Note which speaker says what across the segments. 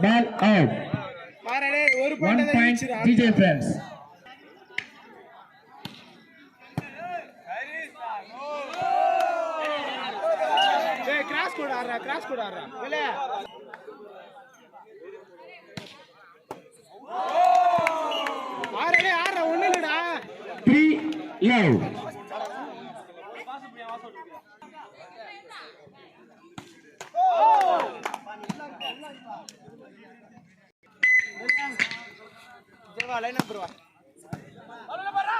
Speaker 1: Ball out. 1 point DJ friends.
Speaker 2: Cross code arra. Vele. Arra onnu illada.
Speaker 1: 3 love.
Speaker 2: Jeva line up bro. Balla barra.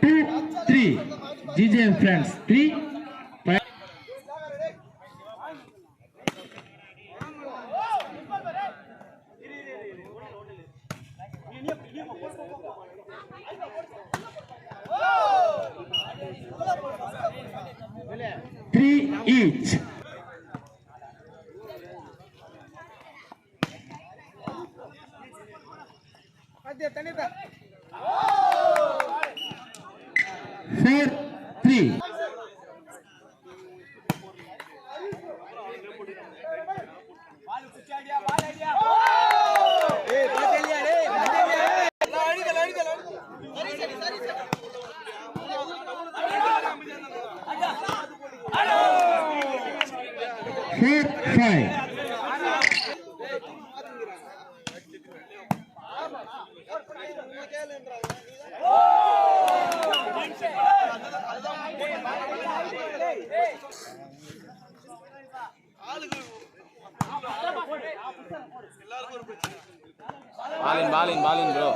Speaker 1: 2-3 GJ friends 3 3 each.
Speaker 2: Tanita.
Speaker 1: 4-3.
Speaker 3: Balin bro.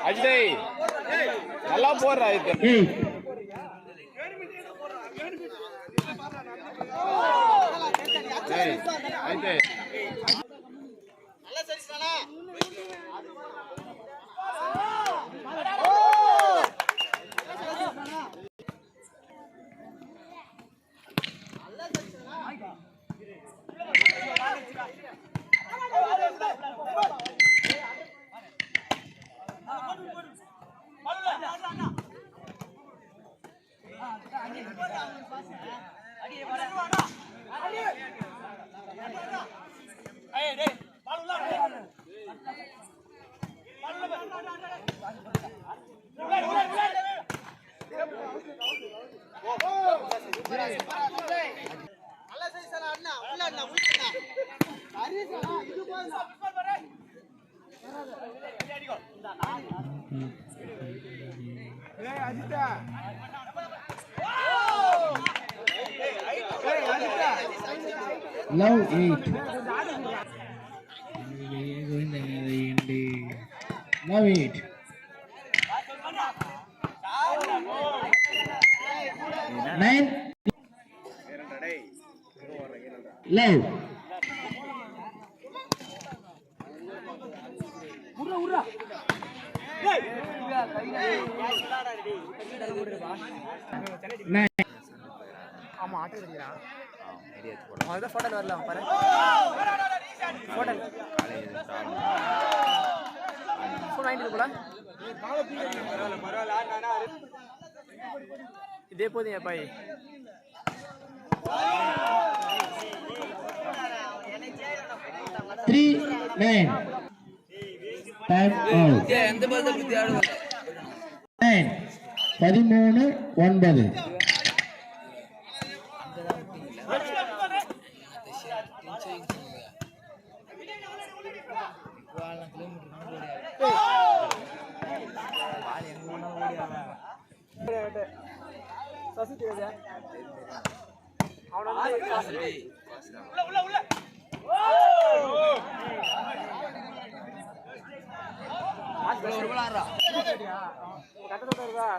Speaker 3: Ajay, நல்லா போறா இது. Ajay. நல்லா சரிஸ்தானா?
Speaker 1: 8. Love 8. Nine. Love. Nine.
Speaker 2: ஆமா auto எடுக்கறான் அத photo வரலாம் பாரு photo phone வாங்கிட்டு போல பரவாயில்லை இதே போதும் பாய்
Speaker 1: Three 9. Time out.
Speaker 3: எந்த பால்ல குத்தி ஆடுவா
Speaker 1: 9 13 9.
Speaker 2: கட்டத்துல வருவா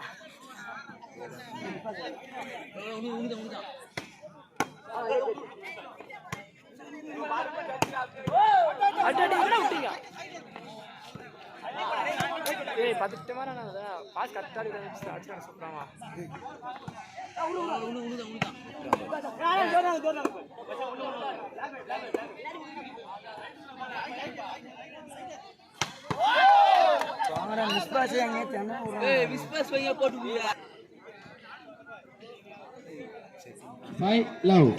Speaker 2: ஏய் 10 நிமிஷமா நான் பாஸ் கரெக்ட்டா அடிச்சு சொல்றாமா வாங்கடா மிஸ் பாஸ் எங்க தென்ன ஏய் மிஸ் பாஸ் வைங்க போட்டுடுங்க
Speaker 4: 5 love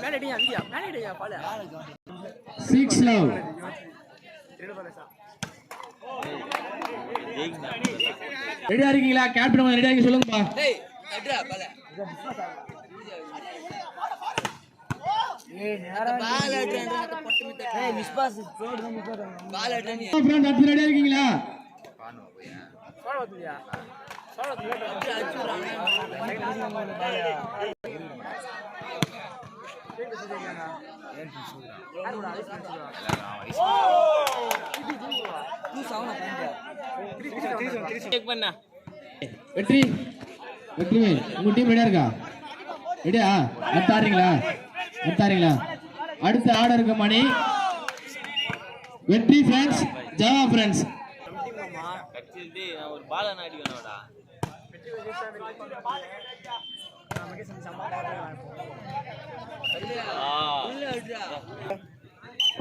Speaker 2: மேலடியா விடியா மேலடியா பால
Speaker 4: 6 love ரெடியா இருக்கீங்களா கேப்டன் ரெடியா இருக்கீங்க சொல்லுங்கப்பா
Speaker 3: டேய் அட்ரா பால
Speaker 2: ஏய் நேரா பால் அட்ரா பட்டு மிட்ட ஏய் மிஸ் பாஸ் போடு தான் மிஸ் பால் அட்ரா நீ
Speaker 4: ஃப்ரெண்ட் அடுத்து ரெடியா இருக்கீங்களா
Speaker 3: பானு போயா
Speaker 2: சோட வந்துயா சோட வந்து
Speaker 4: வெற்றி வெற்றிவேல் உங்க டீம் ரெடியா இருக்கா ரெடியா அடுத்தாடுறீங்களா அடுத்த ஆர்டருக்கு மணி வெற்றி ஃப்ரெண்ட்ஸ் ஜாவா ஃப்ரெண்ட்ஸ்
Speaker 3: கட்சில்டி நான் ஒரு பால் அடிக்கணும்டா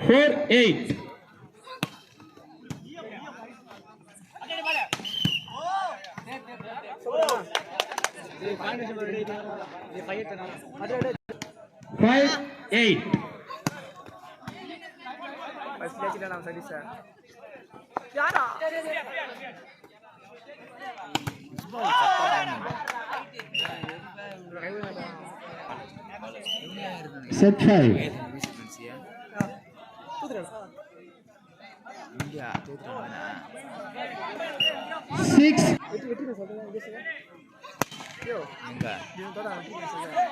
Speaker 4: 4-8 5-8
Speaker 2: ஃபர்ஸ்ட் மேட்ச்ல நான் சரி சார் யாரா
Speaker 4: set 5
Speaker 3: இந்தியா தோத்துறானா
Speaker 4: 6
Speaker 2: வெற்றி சொல்றேன் யோ
Speaker 3: எங்க
Speaker 2: நீ தோடா வெற்றி சொல்றேன்8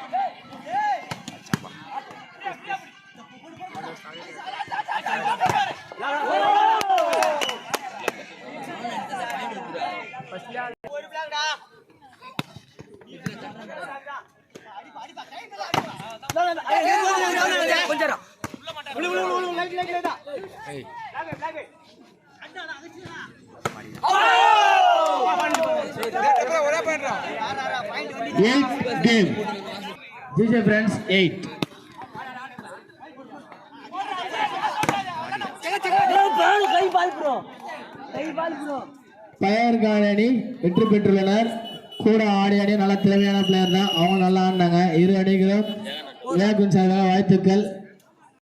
Speaker 4: game GJ friends 8 பயர் காலனி வெற்றி பெற்றுள்ளனர் கூட ஆடிய அணி நல்ல திறமையான பிளேயர் தான் அவங்க நல்லா ஆடினாங்க இரு அணிகளும் விளையாட்டு சார்பாக வாழ்த்துக்கள்